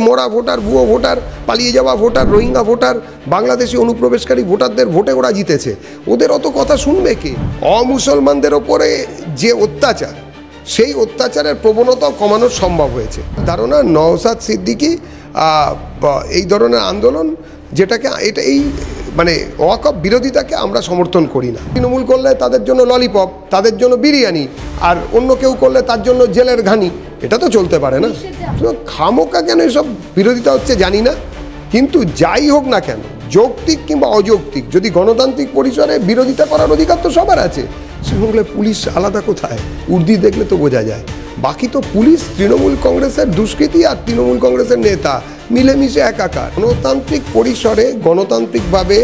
মোরা ভোটার, ভুয়ো ভোটার, পালিয়ে যাওয়া ভোটার, রোহিঙ্গা ভোটার, বাংলাদেশি অনুপ্রবেশকারী ভোটারদের ভোটে ওরা জিতেছে। ওদের অত কথা শুনবে কে? অমুসলমানদের ওপরে যে অত্যাচার, সেই অত্যাচারের প্রবণতাও কমানো সম্ভব হয়েছে। ধারণা নওশাদ সিদ্দিকী এই ধরনের আন্দোলন যেটাকে এই মানে ওয়াকফ বিরোধিতাকে আমরা সমর্থন করি না। তৃণমূল করলে তাদের জন্য ললিপপ, তাদের জন্য বিরিয়ানি, আর অন্য কেউ করলে তার জন্য জেলের ঘানি, এটা তো চলতে পারে না। খামোকা কেন এসব বিরোধিতা হচ্ছে জানি না, কিন্তু যাই হোক না কেন, যৌক্তিক কিংবা অযৌক্তিক, যদি গণতান্ত্রিক পরিসরে বিরোধিতা করার অধিকার তো সবার আছে। সেগুলো পুলিশ আলাদা কোথায়? উর্দি দেখলে তো বোঝা যায়। বাকি তো পুলিশ তৃণমূল কংগ্রেসের দুষ্কৃতী আর তৃণমূল কংগ্রেসের নেতা মিলেমিশে একাকার। গণতান্ত্রিক পরিসরে গণতান্ত্রিকভাবে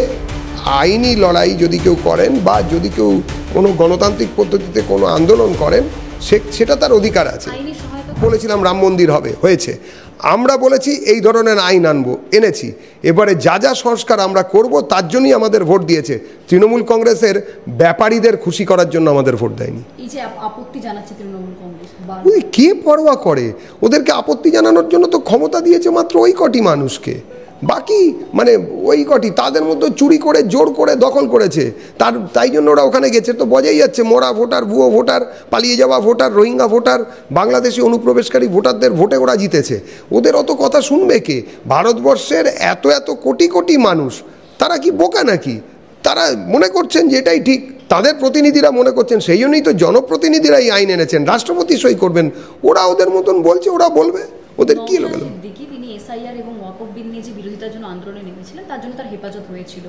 আইনি লড়াই যদি কেউ করেন বা যদি কেউ কোনো গণতান্ত্রিক পদ্ধতিতে কোনো আন্দোলন করেন, সেটা তার অধিকার আছে। বলেছিলাম রাম মন্দির হবে, হয়েছে। আমরা বলেছি এই ধরনের আইন আনবো, এনেছি। এবারে যা যা সংস্কার আমরা করব তার জন্যই আমাদের ভোট দিয়েছে। তৃণমূল কংগ্রেসের ব্যাপারীদের খুশি করার জন্য আমাদের ভোট দেয়নি। এই যে আপত্তি জানাচ্ছে তৃণমূল কংগ্রেস, কে পরোয়া করে? ওদেরকে আপত্তি জানানোর জন্য তো ক্ষমতা দিয়েছে মাত্র ওই কটি মানুষকে। বাকি মানে ওই কটি, তাদের মধ্যে চুরি করে জোর করে দখল করেছে, তাই জন্য ওরা ওখানে গেছে। তো বোঝাই যাচ্ছে মোরা ভোটার, ভুয়ো ভোটার, পালিয়ে যাওয়া ভোটার, রোহিঙ্গা ভোটার, বাংলাদেশি অনুপ্রবেশকারী ভোটারদের ভোটে ওরা জিতেছে। ওদের অত কথা শুনবে কে? ভারতবর্ষের এত এত কোটি কোটি মানুষ, তারা কি বোকা নাকি? তারা মনে করছেন যে এটাই ঠিক, তাদের প্রতিনিধিরা মনে করছেন, সেই জন্যই তো জনপ্রতিনিধিরা এই আইন এনেছেন, রাষ্ট্রপতি সই করবেন। ওরা ওদের মতন বলছে, ওরা বলবে, ওদের কি হলো গেল। তিনি এসআইআর এবং ওয়াকফ বিল নিয়ে যে বিরোধিতার জন্য আন্দোলনে নেমেছিলেন, তার জন্য তার হেফাজত হয়েছিল।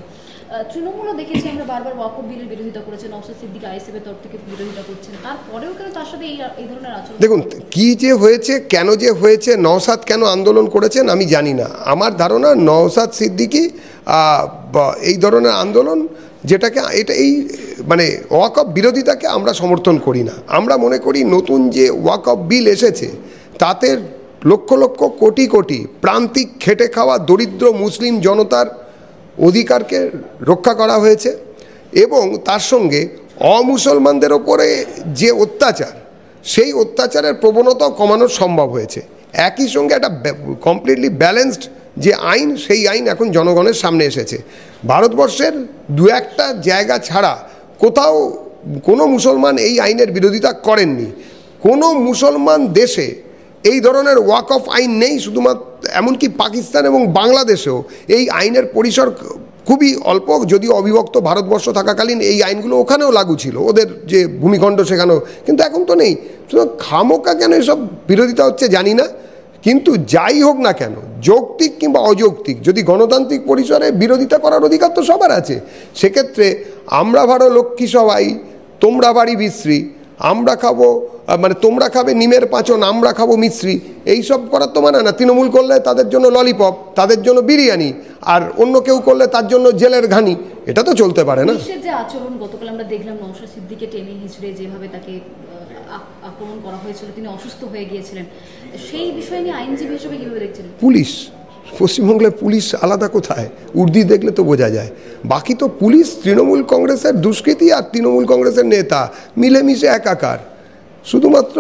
তৃণমূলও দেখেছি আমরা বারবার ওয়াকফ বিলের বিরোধিতা করেছে, নওশাদ সিদ্দিকী আইএসএফ এর তরফ থেকে বিরোধিতা করছেন, তারপরেও কেন তার সাথে এই ধরনের আচরণ? দেখুন, কি যে হয়েছে, কেন যে হয়েছে, নওশাদ কেন আন্দোলন করেছেন আমি জানি না। আমার ধারণা নওশাদ সিদ্দিকী এই ধরনের আন্দোলন যেটাকে এই মানে ওয়াকফ বিরোধিতাকে আমরা সমর্থন করি না। আমরা মনে করি নতুন যে ওয়াকফ বিল এসেছে তাতে লক্ষ লক্ষ কোটি কোটি প্রান্তিক খেটে খাওয়া দরিদ্র মুসলিম জনতার অধিকারকে রক্ষা করা হয়েছে, এবং তার সঙ্গে অমুসলমানদের ওপরে যে অত্যাচার, সেই অত্যাচারের প্রবণতাও কমানো সম্ভব হয়েছে। একই সঙ্গে একটা কমপ্লিটলি ব্যালেন্সড যে আইন, সেই আইন এখন জনগণের সামনে এসেছে। ভারতবর্ষের দু একটা জায়গা ছাড়া কোথাও কোনো মুসলমান এই আইনের বিরোধিতা করেননি। কোনো মুসলমান দেশে এই ধরনের ওয়াকফ আইন নেই। শুধুমাত্র এমনকি পাকিস্তান এবং বাংলাদেশেও এই আইনের পরিসর খুবই অল্প, যদিও অবিভক্ত ভারতবর্ষ থাকাকালীন এই আইনগুলো ওখানেও লাগু ছিল, ওদের যে ভূমিখণ্ড সেখানেও, কিন্তু এখন তো নেই। খামোকা কেন এসব বিরোধিতা হচ্ছে জানি না, কিন্তু যাই হোক না কেন, যৌক্তিক কিংবা অযৌক্তিক, যদি গণতান্ত্রিক পরিসরে বিরোধিতা করার অধিকার তো সবার আছে। সেক্ষেত্রে আমরা ভারো লক্ষ্মী সবাই, তোমরা বাড়ি বিশ্রী, আমরা খাবো মানে তোমরা খাবে নিমের পাঁচন, আমরা খাবো মিশ্রি, এইসব করার তো মানে না। তৃণমূল করলে তাদের জন্য ললিপপ, তাদের জন্য বিরিয়ানি, আর অন্য কেউ করলে তার জন্য জেলের ঘানি, এটা তো চলতে পারে না। যে আচরণ গতকাল আমরা দেখলাম, নওশাদ সিদ্দিকীকে টেনে হিঁচড়ে যেভাবে তাকে আক্রমণ করা হয়েছিল, তিনি অসুস্থ হয়ে গিয়েছিলেন, সেই বিষয় নিয়ে আইনজীবী হিসেবে কিভাবে দেখছেন? পুলিশ, পশ্চিমবঙ্গের পুলিশ আলাদা কোথায়? উর্দি দেখলে তো বোঝা যায়। বাকি তো পুলিশ তৃণমূল কংগ্রেসের দুষ্কৃতী আর তৃণমূল কংগ্রেসের নেতা মিলেমিশে একাকার। শুধুমাত্র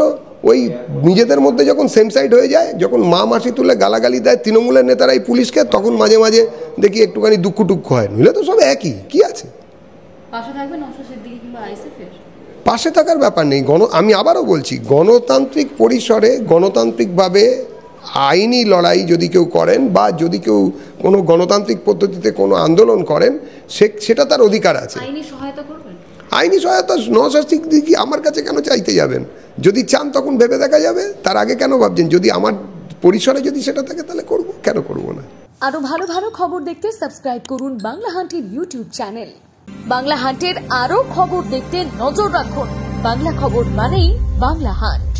ওই নিজেদের মধ্যে যখন সেম সাইড হয়ে যায়, যখন মা মাসি তুলে গালাগালি দেয় তৃণমূলের নেতারাই পুলিশকে, তখন মাঝে মাঝে দেখি একটুখানি দুঃখ টুক্ষ হয়, নইলে তো সব একই। কি আছে? পাশে থাকবে নওশাদ সিদ্দিকী কিংবা আইএসএফ এর? পাশে থাকার ব্যাপার নেই। আমি আবারও বলছি, গণতান্ত্রিক পরিসরে গণতান্ত্রিকভাবে আইনি লড়াই যদি কেউ করেন বা যদি কেউ কোনো গণতান্ত্রিক পদ্ধতিতে কোনো আন্দোলন করেন, সেটা তার অধিকার আছে। আইনি সহায়তা করবেন? আইনি সহায়তা নওশাদ সিদ্দিকী আমার কাছে কেন চাইতে যাবেন? যদি চান তখন ভেবে দেখা যাবে, তার আগে কেন ভাবছেন? যদি আমার পরিসরে যদি সেটা থাকে তাহলে করব, কেন করব না। আরো ভালো ভালো খবর দেখতে সাবস্ক্রাইব করুন বাংলা হান্টের ইউটিউব চ্যানেল। বাংলা হান্টের আরো খবর দেখতে নজর রাখুন। বাংলা খবর মানেই বাংলা হান্ট।